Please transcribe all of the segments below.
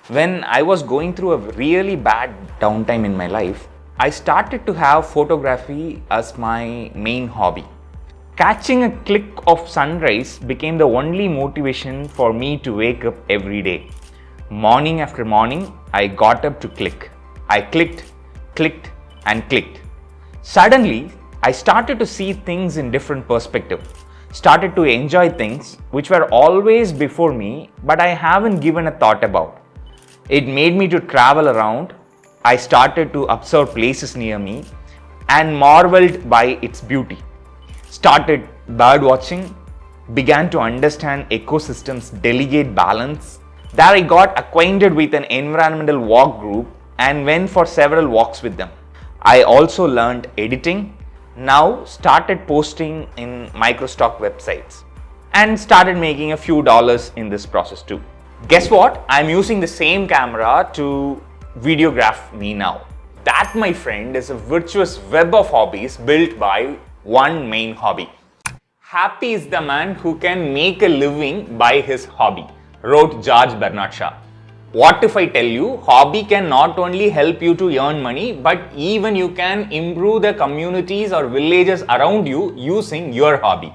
When I was going through a really bad downtime in my life, I started to have photography as my main hobby. Catching a click of sunrise became the only motivation for me to wake up every day. Morning after morning, I got up to click. I clicked, and clicked. Suddenly, I started to see things in different perspective. Started to enjoy things which were always before me, but I haven't given a thought about. It made me to travel around. I started to observe places near me and marveled by its beauty. Started bird watching, began to understand ecosystems' delicate balance. There I got acquainted with an environmental walk group and went for several walks with them. I also learned editing, now started posting in microstock websites and started making a few dollars in this process too. Guess what? I'm using the same camera to videograph me now. That, my friend, is a virtuous web of hobbies built by one main hobby. Happy is the man who can make a living by his hobby, wrote George Bernard Shaw. What if I tell you, hobby can not only help you to earn money, but even you can improve the communities or villages around you using your hobby.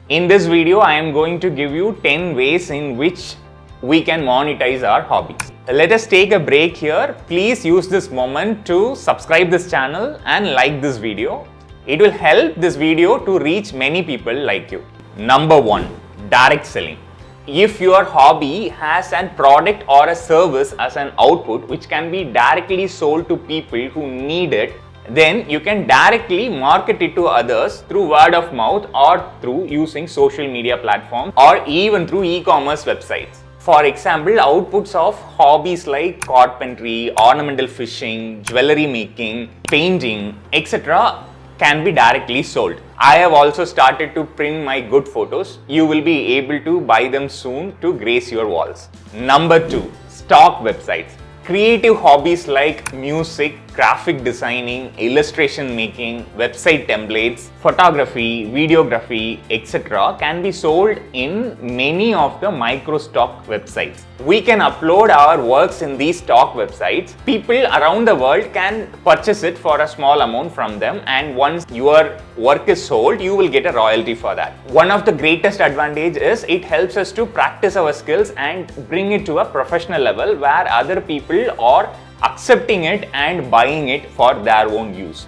In this video, I am going to give you 10 ways in which we can monetize our hobbies. Let us take a break here. Please use this moment to subscribe this channel and like this video. It will help this video to reach many people like you. Number 1, direct selling. If your hobby has a product or a service as an output which can be directly sold to people who need it, then you can directly market it to others through word of mouth or through using social media platforms or even through e-commerce websites. For example, outputs of hobbies like carpentry, ornamental fishing, jewelry making, painting, etc. can be directly sold. I have also started to print my good photos. You will be able to buy them soon to grace your walls. Number 2, stock websites. Creative hobbies like music, graphic designing, illustration making, website templates, photography, videography, etc. can be sold in many of the micro stock websites. We can upload our works in these stock websites. People around the world can purchase it for a small amount from them, and once your work is sold, you will get a royalty for that. One of the greatest advantage is it helps us to practice our skills and bring it to a professional level where other people are accepting it and buying it for their own use.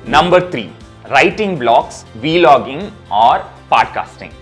Number 3, writing blogs, vlogging or podcasting.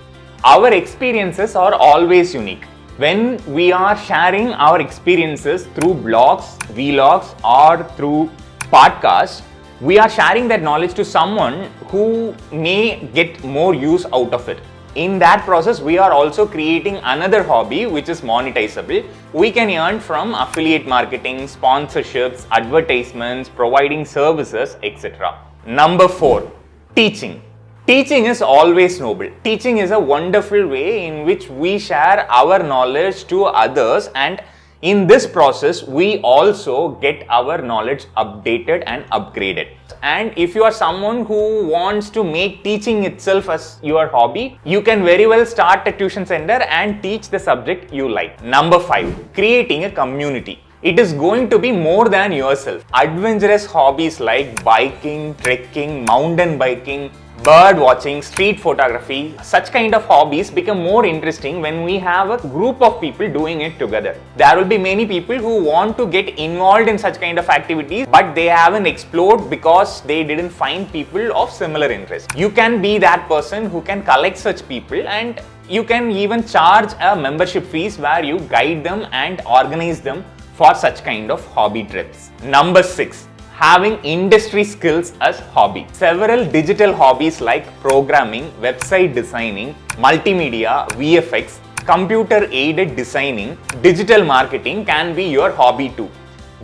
Our experiences are always unique. When we are sharing our experiences through blogs, vlogs or through podcasts, we are sharing that knowledge to someone who may get more use out of it. In that process, we are also creating another hobby which is monetizable. We can earn from affiliate marketing, sponsorships, advertisements, providing services, etc. Number 4, teaching. Teaching is always noble. Teaching is a wonderful way in which we share our knowledge to others, and in this process, we also get our knowledge updated and upgraded. And if you are someone who wants to make teaching itself as your hobby, you can very well start a tuition center and teach the subject you like. Number 5, creating a community. It is going to be more than yourself. Adventurous hobbies like biking, trekking, mountain biking, bird watching, street photography, such kind of hobbies become more interesting when we have a group of people doing it together. There will be many people who want to get involved in such kind of activities, but they haven't explored because they didn't find people of similar interest. You can be that person who can collect such people, and you can even charge a membership fees where you guide them and organize them for such kind of hobby trips. Number 6, having industry skills as hobby. Several digital hobbies like programming, website designing, multimedia, VFX, computer aided designing, digital marketing can be your hobby too.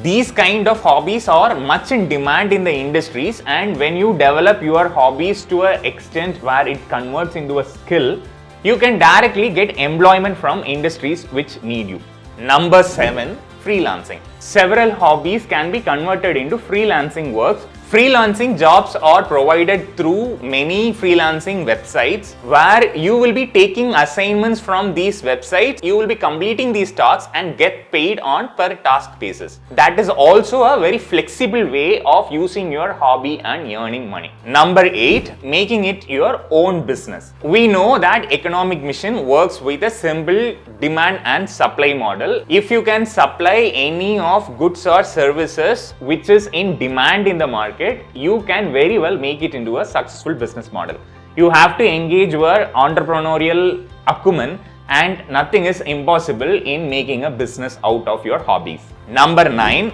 These kind of hobbies are much in demand in the industries, and when you develop your hobbies to an extent where it converts into a skill, you can directly get employment from industries which need you. Number 7, freelancing. Several hobbies can be converted into freelancing works. Freelancing jobs are provided through many freelancing websites where you will be taking assignments from these websites. You will be completing these tasks and get paid on per task basis. That is also a very flexible way of using your hobby and earning money. Number 8, making it your own business. We know that economic mission works with a simple demand and supply model. If you can supply any of goods or services which is in demand in the market, you can very well make it into a successful business model. You have to engage your entrepreneurial acumen, and nothing is impossible in making a business out of your hobbies. Number 9,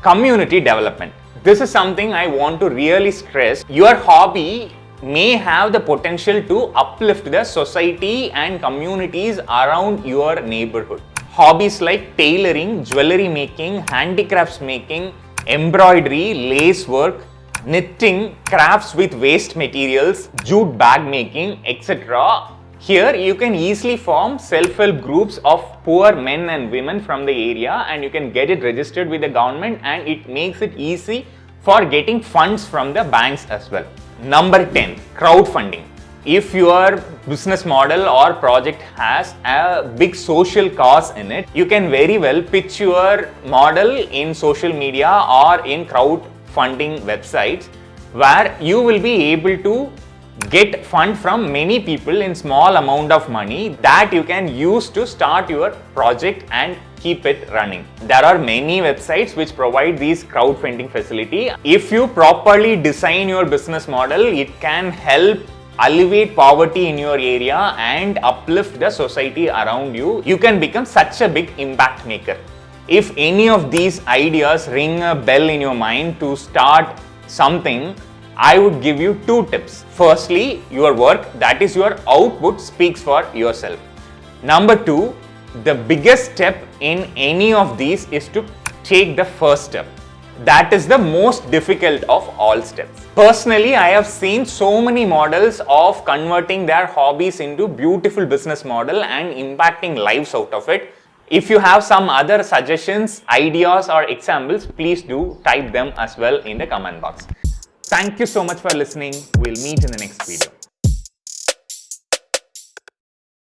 community development. This is something I want to really stress. Your hobby may have the potential to uplift the society and communities around your neighborhood. Hobbies like tailoring, jewelry making, handicrafts making, embroidery, lace work, knitting, crafts with waste materials, jute bag making, etc. Here you can easily form self-help groups of poor men and women from the area, and you can get it registered with the government, and it makes it easy for getting funds from the banks as well. Number 10, crowdfunding. If your business model or project has a big social cause in it, you can very well pitch your model in social media or in crowdfunding websites where you will be able to get fund from many people in small amount of money that you can use to start your project and keep it running. There are many websites which provide these crowdfunding facility. If you properly design your business model, it can help alleviate poverty in your area and uplift the society around you. You can become such a big impact maker. If any of these ideas ring a bell in your mind to start something, I would give you 2 tips. Firstly, your work, that is your output, speaks for yourself. Number 2, the biggest step in any of these is to take the first step. That is the most difficult of all steps. Personally, I have seen so many models of converting their hobbies into beautiful business model and impacting lives out of it. If you have some other suggestions, ideas or examples, please do type them as well in the comment box. Thank you so much for listening. We'll meet in the next video.